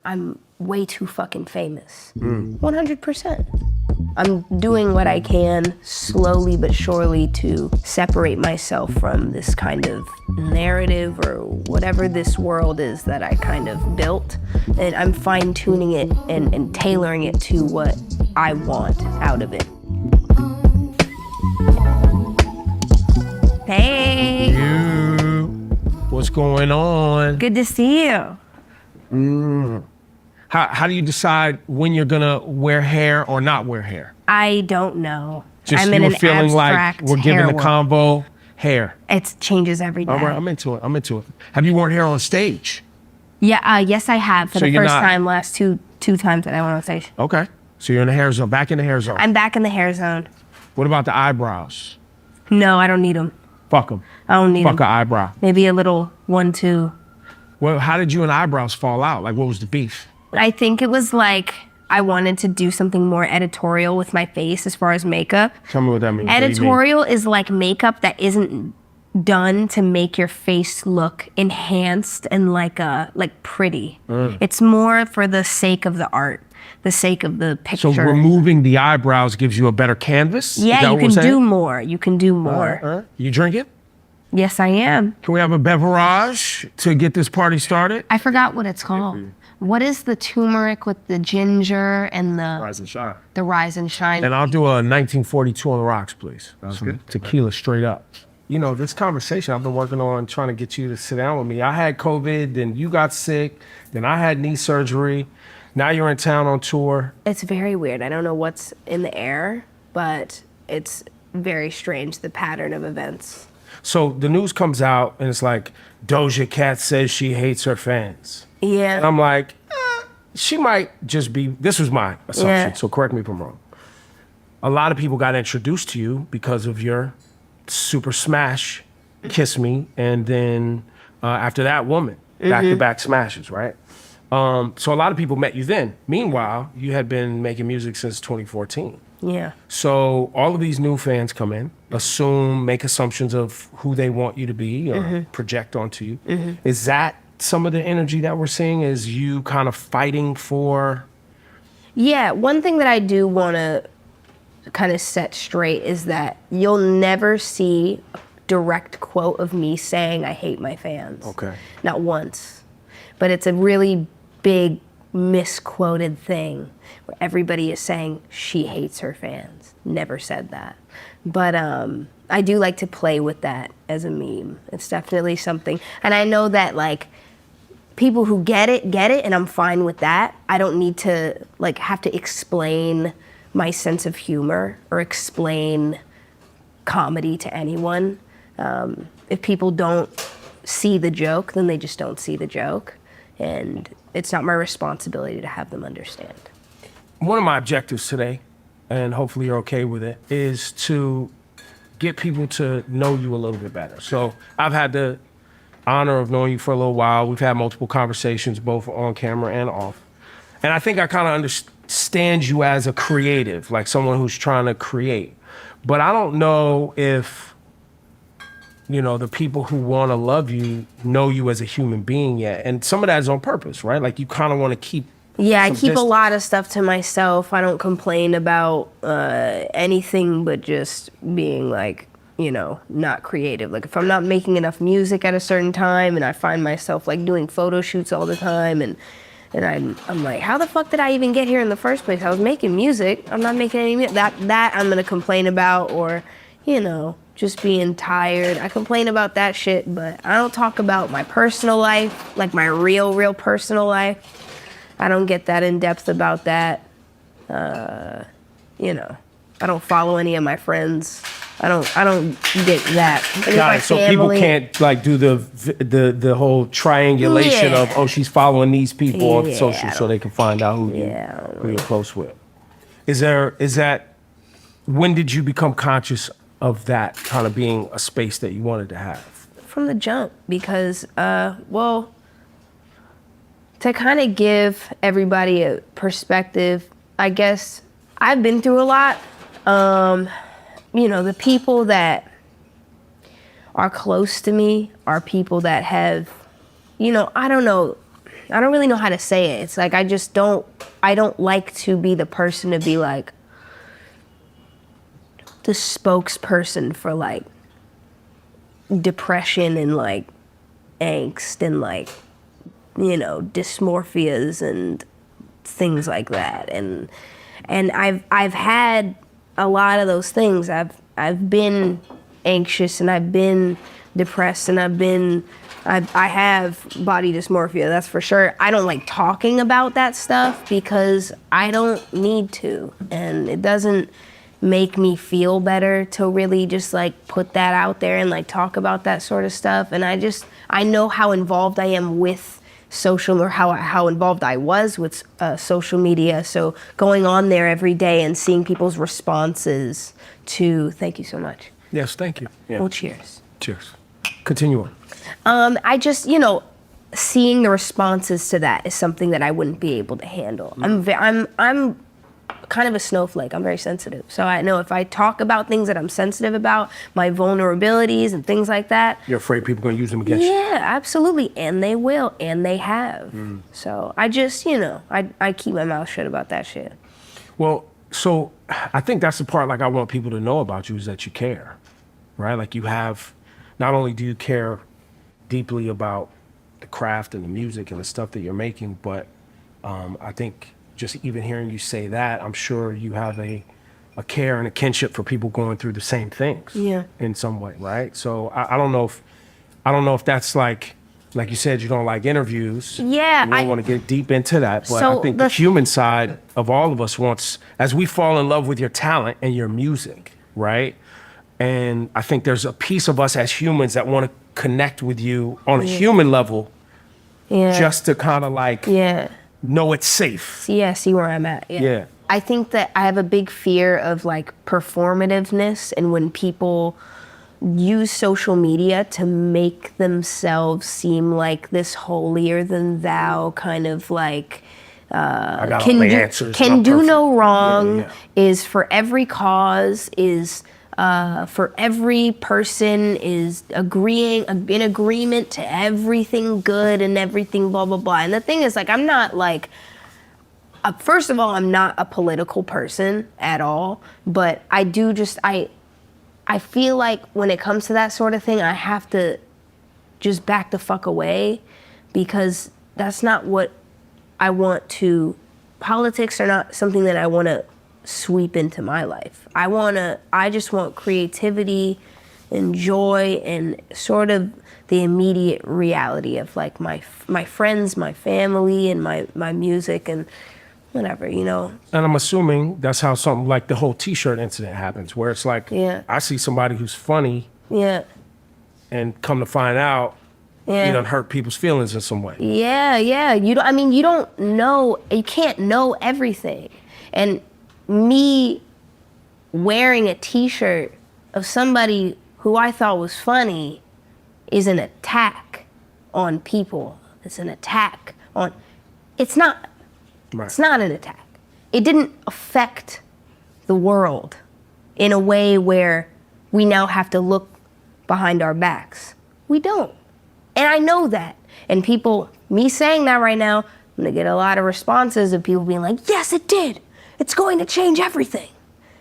I'm way too fucking famous. 100%. I'm doing what I can slowly but surely to separate myself from this kind of narrative or whatever this world is that I kind of built. And I'm fine tuning it and tailoring it to what I want out of it. Hey. What's going on? Good to see you. How do you decide when you're gonna wear hair or not wear hair? I don't know. Just I'm you in were an feeling like abstract we're giving hair the world. combo hair. It changes every day. All right, I'm into it. Have you worn hair on stage? Yeah, yes I have for So the you're first not- time last two times that I went on stage. Okay. So you're in the hair zone, back in the hair zone. I'm back in the hair zone. What about the eyebrows? No, I don't need them. Fuck them. I don't need Fuck them. an eyebrow. Maybe a little 1-2. Well, how did you and eyebrows fall out? Like, what was the beef? I think it was like I wanted to do something more editorial with my face as far as makeup. Tell me what that means. What do you mean? Editorial is like makeup that isn't done to make your face look enhanced and like pretty. It's more for the sake of the art, the sake of the picture. So removing the eyebrows gives you a better canvas? Is Yeah, that you what can we're saying? do more. You can do more. You drink it? Yes, I am. Can we have a beverage to get this party started? I forgot what it's called. What is the turmeric with the ginger and the Rise and shine. the rise and shine? And I'll do a 1942 on the rocks, please. Sounds good. Tequila straight up. You know, this conversation I've been working on trying to get you to sit down with me. I had COVID, then you got sick, then I had knee surgery. Now you're in town on tour. It's very weird. I don't know what's in the air, but it's very strange, the pattern of events. So the news comes out and it's like, Doja Cat says she hates her fans. And Yeah. I'm like, she might just be, this was my assumption, Yeah. so correct me if I'm wrong. A lot of people got introduced to you because of your super smash, Kiss Me, and then after that, Woman, back-to-back smashes, right? So a lot of people met you then. Meanwhile, you had been making music since 2014. Yeah. So all of these new fans come in, make assumptions of who they want you to be or project onto you. Is that some of the energy that we're seeing? Is you kind of fighting for? Yeah, one thing that I do want to kind of set straight is that you'll never see a direct quote of me saying I hate my fans. Okay. Not once. But it's a really big misquoted thing where everybody is saying she hates her fans. Never said that. But I do like to play with that as a meme. It's definitely something. And I know that like people who get it, and I'm fine with that. I don't need to like have to explain my sense of humor or explain comedy to anyone. If people don't see the joke, then they just don't see the joke. And it's not my responsibility to have them understand. One of my objectives today, and hopefully you're okay with it, is to get people to know you a little bit better. So I've had the honor of knowing you for a little while. We've had multiple conversations, both on camera and off. And I think I kind of understand you as a creative, like someone who's trying to create. But I don't know if, you know, the people who want to love you know you as a human being yet. And some of that is on purpose, right? Like you kind of want to keep. Yeah, I some keep a distance. lot of stuff to myself. I don't complain about anything but just being like, you know, not creative. Like if I'm not making enough music at a certain time and I find myself like doing photo shoots all the time and I'm like, how the fuck did I even get here in the first place? I was making music. I'm not making any music. That I'm gonna complain about, or, you know, just being tired. I complain about that shit, but I don't talk about my personal life, like my real personal life. I don't get that in depth about that. You know, I don't follow any of my friends. I don't get that. But if Got my it. So people family- can't like do the whole triangulation Yeah. of, oh, she's following these people on Yeah, social I so they can find out who Yeah, I don't who you're close with. When did you become conscious of that kind of being a space that you wanted to have? From the jump, because well, to kind of give everybody a perspective, I guess I've been through a lot. You know, the people that are close to me are people that have, you know, I don't know, I don't really know how to say it. It's like I don't like to be the person to be like the spokesperson for like depression and like angst and like, you know, dysmorphias and things like that. And I've had a lot of those things. I've been anxious and I've been depressed and I have body dysmorphia, that's for sure. I don't like talking about that stuff because I don't need to, and it doesn't make me feel better to really just like put that out there and like talk about that sort of stuff. And I know how involved I am with social, or how involved I was with social media. So going on there every day and seeing people's responses to, thank you so much. Yes, thank you. Yeah. Well, cheers. Cheers. Continue on. I just, you know, seeing the responses to that is something that I wouldn't be able to handle. I'm kind of a snowflake. I'm very sensitive. So I know if I talk about things that I'm sensitive about, my vulnerabilities and things like that. You're afraid people are going to use them against you? Yeah, absolutely. And they will, and they have. So I just, you know, I keep my mouth shut about that shit. Well, so I think that's the part like I want people to know about you is that you care, right? Like you have, not only do you care deeply about the craft and the music and the stuff that you're making, but I think just even hearing you say that, I'm sure you have a care and a kinship for people going through the same things. Yeah. In some way, right? So I don't know if that's like you said, you don't like interviews. Yeah, We don't want to get deep into that, but So I think the human side of all of us wants, as we fall in love with your talent and your music, right? And I think there's a piece of us as humans that want to connect with you on a human level, just to kind of like know it's safe. Yeah, see where I'm at. Yeah. I think that I have a big fear of like performativeness, and when people use social media to make themselves seem like this holier than thou kind of like I got all the answers. can do perfect. no wrong, Yeah. is for every cause, is for every person, is agreeing in agreement to everything good and everything blah blah blah. And the thing is, like, I'm not like, first of all, I'm not a political person at all, but I do just I feel like when it comes to that sort of thing, I have to just back the fuck away, because that's not what I want to. Politics are not something that I want to sweep into my life. I just want creativity and joy and sort of the immediate reality of like my friends, my family, and my music and whatever, you know. And I'm assuming that's how something like the whole T-shirt incident happens, where it's like, I see somebody who's funny, and come to find out, you done hurt people's feelings in some way. Yeah. You don't know. You can't know everything. And me wearing a T-shirt of somebody who I thought was funny is an attack on people. It's an attack on. It's not. Right. It's not an attack. It didn't affect the world in a way where we now have to look behind our backs. We don't. And I know that. And people, me saying that right now, I'm gonna get a lot of responses of people being like, yes, it did. It's going to change everything.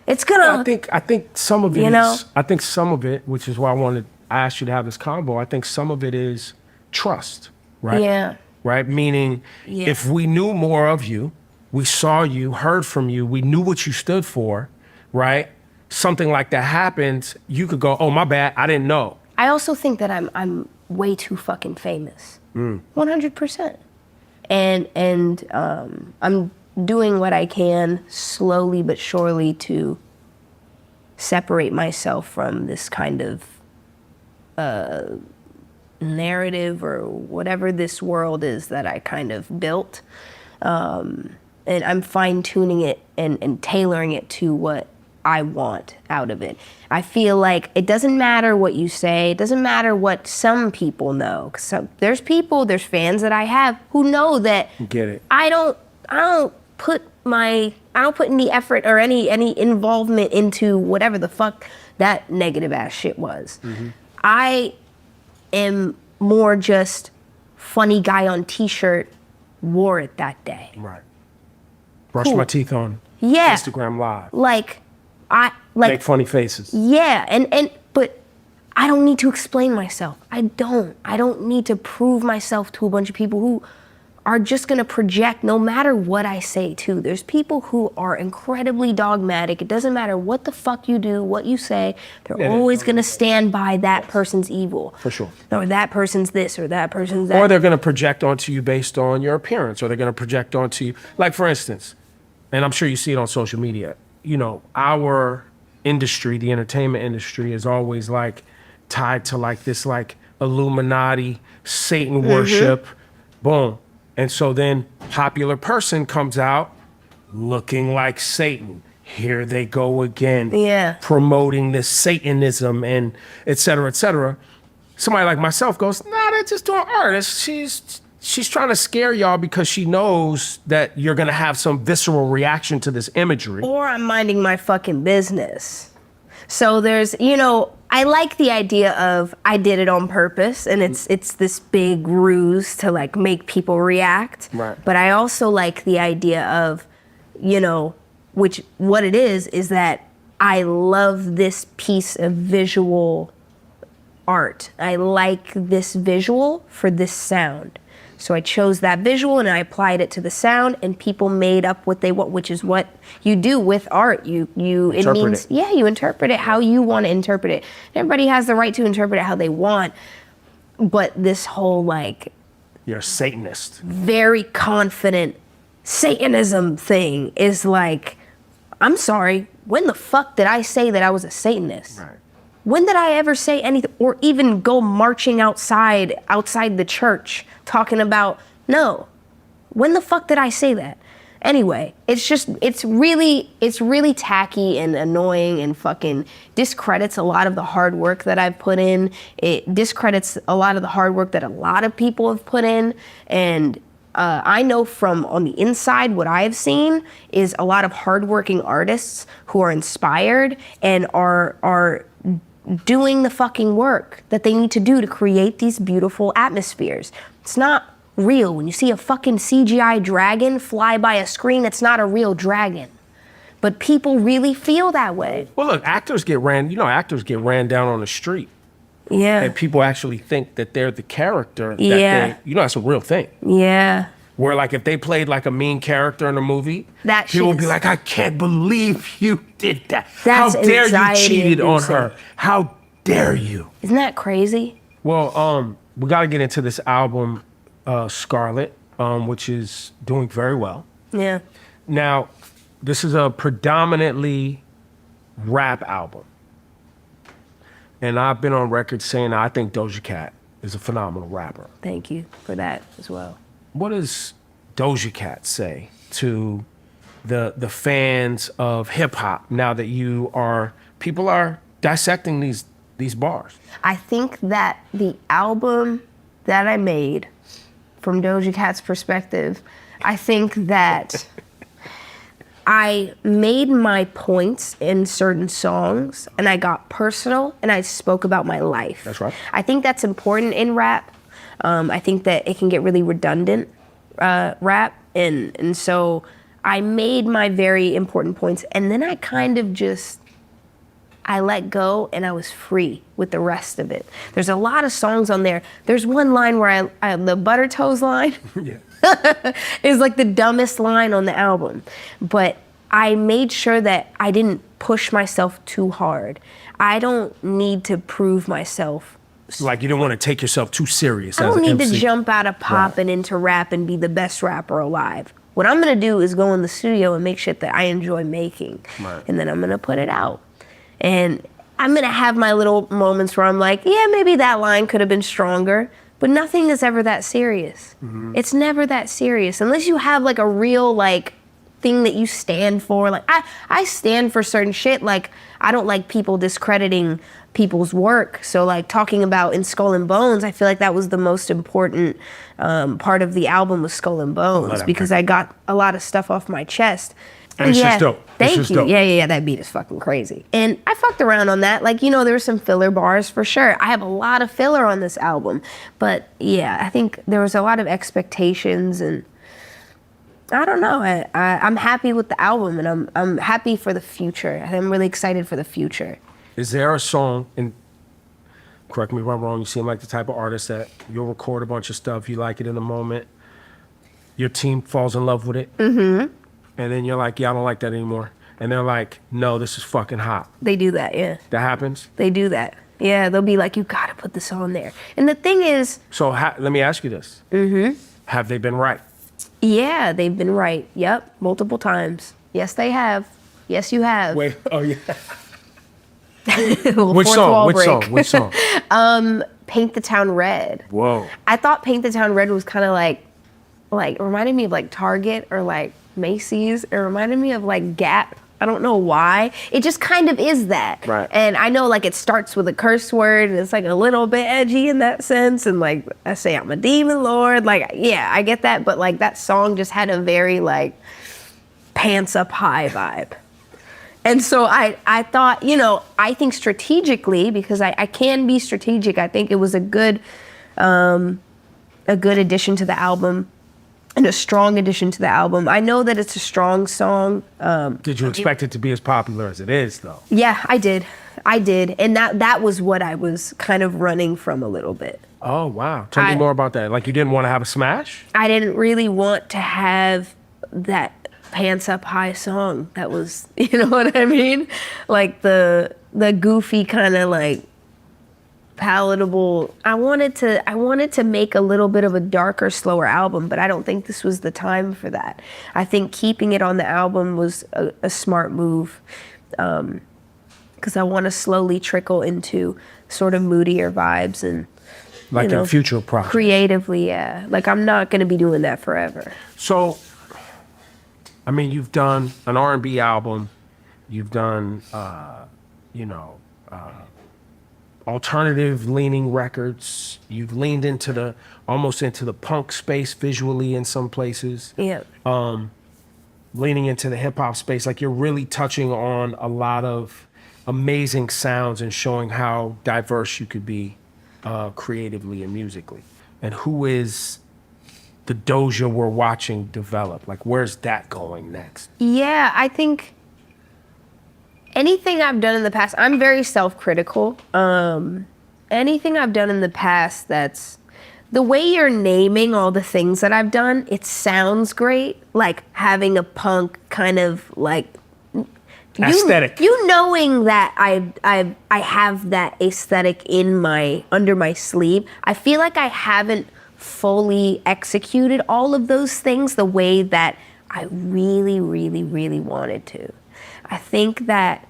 It's gonna. I think some of it you know? is, I think some of it, which is why I asked you to have this convo, I think some of it is trust, right? Yeah. Right? Meaning, if we knew more of you, we saw you, heard from you, we knew what you stood for, right? Something like that happens, you could go, oh, my bad, I didn't know. I also think that I'm way too fucking famous. 100%. And I'm doing what I can slowly but surely to separate myself from this kind of narrative or whatever this world is that I kind of built. And I'm fine-tuning it and tailoring it to what I want out of it. I feel like it doesn't matter what you say. It doesn't matter what some people know. 'Cause there's fans that I have who know that Get it. I don't put any effort or any involvement into whatever the fuck that negative ass shit was. I am more just funny guy on T-shirt wore it that day. Right. Brush my teeth on Yeah. Instagram Live. Like, Make funny faces. Yeah, but I don't need to explain myself. I don't need to prove myself to a bunch of people who are just gonna project no matter what I say too. There's people who are incredibly dogmatic. It doesn't matter what the fuck you do, what you say, they're always gonna stand by that person's evil. For sure. Or that person's this or that person's that. Or they're gonna project onto you based on your appearance, or they're gonna project onto you. Like for instance, and I'm sure you see it on social media, you know, our industry, the entertainment industry, is always like tied to like this like Illuminati, Satan worship, boom. And so then popular person comes out looking like Satan. Here they go again, promoting this Satanism and et cetera, et cetera. Somebody like myself goes, nah, they're just doing art. She's trying to scare y'all because she knows that you're gonna have some visceral reaction to this imagery. Or I'm minding my fucking business. So there's, you know, I like the idea of I did it on purpose and it's this big ruse to like make people react. Right. But I also like the idea of, you know, what it is that I love this piece of visual art. I like this visual for this sound. So I chose that visual and I applied it to the sound, and people made up what they want, which is what you do with art. You interpret it how you want to interpret it. Everybody has the right to interpret it how they want. But this whole like, you're a Satanist. Very confident Satanism thing is like, I'm sorry, when the fuck did I say that I was a Satanist? Right. When did I ever say anything, or even go marching outside the church talking about, no, when the fuck did I say that? Anyway, it's really tacky and annoying and fucking discredits a lot of the hard work that I've put in. It discredits a lot of the hard work that a lot of people have put in. And I know from on the inside, what I have seen is a lot of hardworking artists who are inspired and are doing the fucking work that they need to do to create these beautiful atmospheres. It's not real. When you see a fucking CGI dragon fly by a screen, it's not a real dragon. But people really feel that way. Well, look, actors get ran down on the street. Yeah. And people actually think that they're the character. That's a real thing. Yeah. Where like if they played like a mean character in a movie, people would be like, I can't believe you did that. That's how dare you cheated on inducing. her? How dare you? Isn't that crazy? Well, we got to get into this album, Scarlet, which is doing very well. Yeah. Now, this is a predominantly rap album. And I've been on record saying I think Doja Cat is a phenomenal rapper. Thank you for that as well. What does Doja Cat say to the fans of hip hop now that people are dissecting these bars? I think that the album that I made, from Doja Cat's perspective, I think that I made my points in certain songs and I got personal and I spoke about my life. That's right. I think that's important in rap. I think that it can get really redundant, rap. And so I made my very important points and then I kind of I let go and I was free with the rest of it. There's a lot of songs on there. There's one line where the Butter Toes line is like the dumbest line on the album. But I made sure that I didn't push myself too hard. I don't need to prove myself. Like you don't want to take yourself too serious. I don't need MC. to jump out of pop and into rap and be the best rapper alive. What I'm gonna do is go in the studio and make shit that I enjoy making. Right. And then I'm gonna put it out. And I'm gonna have my little moments where I'm like, yeah, maybe that line could have been stronger, but nothing is ever that serious. Mm-hmm. It's never that serious unless you have like a real like thing that you stand for. Like I stand for certain shit. Like I don't like people discrediting people's work. So like talking about in Skull and Bones, I feel like that was the most important part of the album was Skull and Bones because I got a lot of stuff off my chest. And it's just dope. Thank you. Yeah, that beat is fucking crazy. And I fucked around on that. Like, there were some filler bars for sure. I have a lot of filler on this album. But yeah, I think there was a lot of expectations and I don't know. I'm happy with the album, and I'm happy for the future. I'm really excited for the future. Is there a song, and correct me if I'm wrong, you seem like the type of artist that you'll record a bunch of stuff, you like it in the moment, your team falls in love with it, and then you're like, yeah, I don't like that anymore. And they're like, no, this is fucking hot. They do that, yeah. That happens? They do that. Yeah, they'll be like, you gotta put this on there. And the thing is... So let me ask you this. Have they been right? Yeah, they've been right. Yep, multiple times. Yes, they have. Yes, you have. Wait, oh yeah. Which song? Which song? Paint the Town Red. Whoa. I thought Paint the Town Red was kind of like it reminded me of like Target or like Macy's. It reminded me of like Gap. I don't know why. It just kind of is that. Right. And I know like it starts with a curse word and it's like a little bit edgy in that sense. And like I say, I'm a demon lord. Like, yeah, I get that. But like that song just had a very like pants up high vibe. And so I thought, you know, I think strategically, because I can be strategic, I think it was a good addition to the album. And a strong addition to the album. I know that it's a strong song. Did you expect it to be as popular as it is, though? Yeah, I did. And that was what I was kind of running from a little bit. Oh, wow. Tell me more about that. Like, you didn't want to have a smash? I didn't really want to have that pants up high song. That was, you know what I mean? Like the goofy kind of like palatable. I wanted to make a little bit of a darker, slower album, but I don't think this was the time for that. I think keeping it on the album was a smart move, because I want to slowly trickle into sort of moodier vibes and like in future projects. Creatively, yeah. Like I'm not going to be doing that forever. So, I mean, you've done an R&B album, you've done, alternative leaning records. You've leaned into almost into the punk space visually in some places. Yeah. Leaning into the hip hop space. Like you're really touching on a lot of amazing sounds and showing how diverse you could be creatively and musically. And who is the Doja we're watching develop? Like where's that going next? Yeah, I think anything I've done in the past, I'm very self-critical. Anything I've done in the past that's, the way you're naming all the things that I've done, it sounds great. Like having a punk kind of like... Aesthetic. You knowing that I have that aesthetic under my sleeve, I feel like I haven't fully executed all of those things the way that I really, really, really wanted to. I think that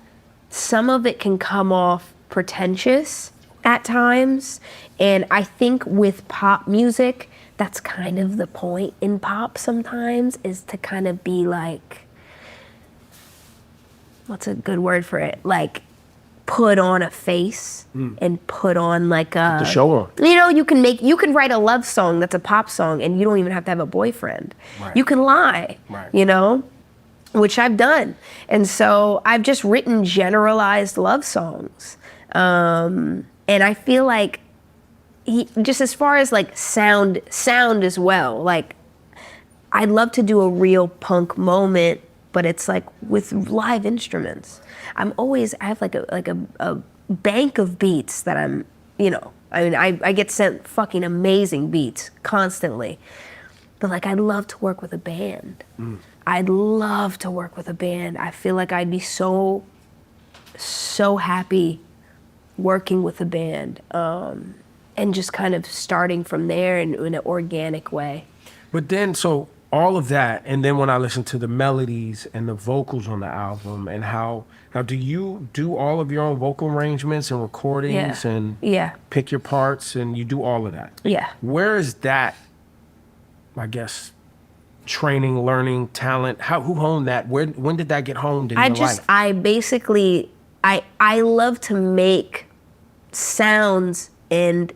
some of it can come off pretentious at times. And I think with pop music, that's kind of the point in pop sometimes, is to kind of be like, what's a good word for it? Like put on a face and put on like a... The show on. You know, you can write a love song that's a pop song and you don't even have to have a boyfriend. Right. You can lie, right. You know? Which I've done. And so I've just written generalized love songs. And I feel like just as far as like sound as well, like I'd love to do a real punk moment, but it's like with live instruments. I have like a bank of beats that I'm, you know, I mean, I get sent fucking amazing beats constantly. But like I'd love to work with a band. I'd love to work with a band. I feel like I'd be so happy working with a band, and just kind of starting from there in an organic way. But then, so all of that, and then when I listen to the melodies and the vocals on the album, and how do you do all of your own vocal arrangements and recordings and pick your parts, and you do all of that? Yeah. Where is that, I guess, training, learning, talent? Who honed that? When did that get honed in your life? I love to make sounds, and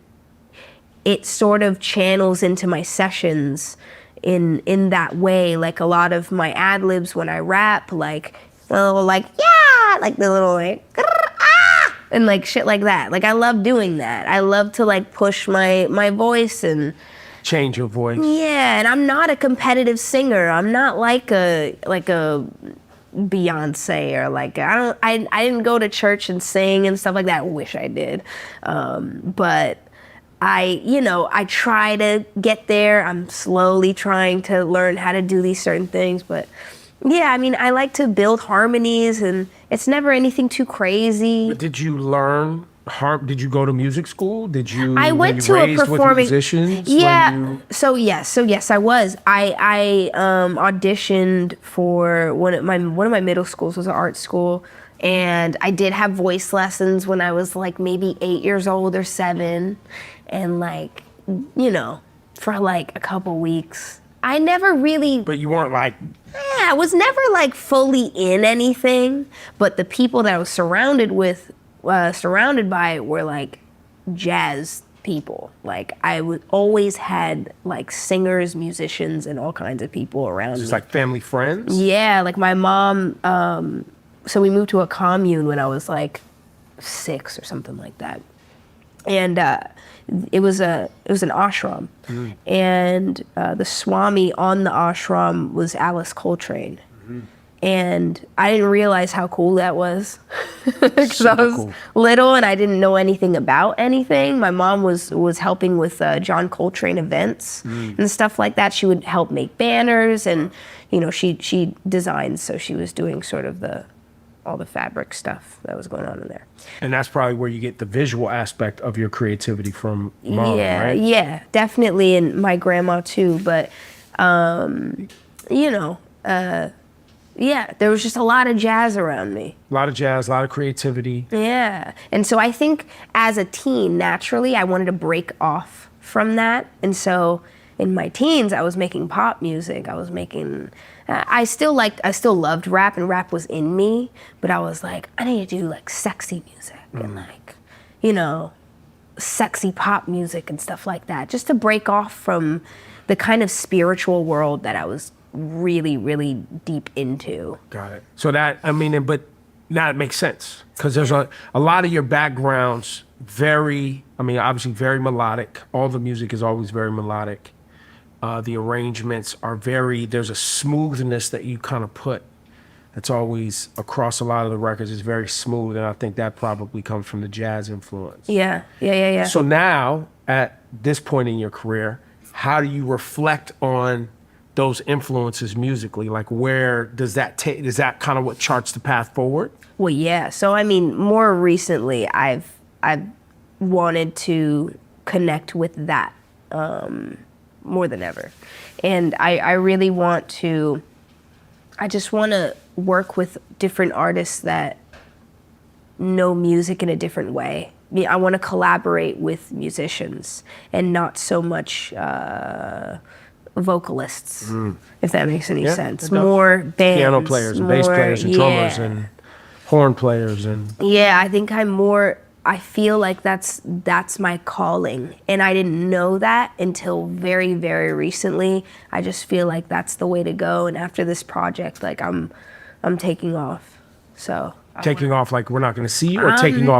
it sort of channels into my sessions in that way. Like a lot of my ad-libs when I rap, like the little like ah, and like shit like that. Like I love doing that. I love to like push my voice and change your voice. Yeah, and I'm not a competitive singer. I'm not like a Beyonce or like I didn't go to church and sing and stuff like that. I wish I did, but I try to get there. I'm slowly trying to learn how to do these certain things, but yeah, I mean, I like to build harmonies, and it's never anything too crazy. But did you learn did you go to music school? Did you I went to a raised with performing. musicians? Yeah. So yes, I was. I auditioned for one of my middle schools was an art school, and I did have voice lessons when I was like maybe 8 years old or 7, and like for like a couple weeks. I never really. But you weren't like. Yeah, I was never like fully in anything, but the people that I was surrounded by were like jazz people. Like always had like singers, musicians, and all kinds of people around Just me. like family friends? Yeah, like my mom, so we moved to a commune when I was like 6 or something like that. And it was an ashram. And the Swami on the ashram was Alice Coltrane. And I didn't realize how cool that was because I was little and I didn't know anything about anything. My mom was helping with John Coltrane events and stuff like that. She would help make banners, and she designs, so she was doing sort of all the fabric stuff that was going on in there. And that's probably where you get the visual aspect of your creativity from mom, Yeah, right? yeah, definitely, and my grandma too. But yeah, there was just a lot of jazz around me. A lot of jazz, a lot of creativity. Yeah. And so I think as a teen, naturally, I wanted to break off from that. And so in my teens, I was making pop music. I still loved rap, and rap was in me, but I was like, I need to do like sexy music and like, sexy pop music and stuff like that, just to break off from the kind of spiritual world that I was really, really deep into. Got it. So but now it makes sense, because there's a lot of your background's obviously very melodic. All the music is always very melodic. The arrangements are there's a smoothness that you kind of put that's always across a lot of the records. It's very smooth, and I think that probably comes from the jazz influence. Yeah. So now, at this point in your career, how do you reflect on those influences musically? Like, where does that take? Is that kind of what charts the path forward? Well, yeah. So I mean, more recently, I've wanted to connect with that more than ever, and I really want to. I just want to work with different artists that know music in a different way. I want to collaborate with musicians and not so much vocalists, if that makes any sense. More bands, piano players and bass players and drummers and horn players and. Yeah, I think I feel like that's my calling, and I didn't know that until very, very recently. I just feel like that's the way to go, and after this project, like I'm taking off. So taking off, like we're not going to see you, or taking off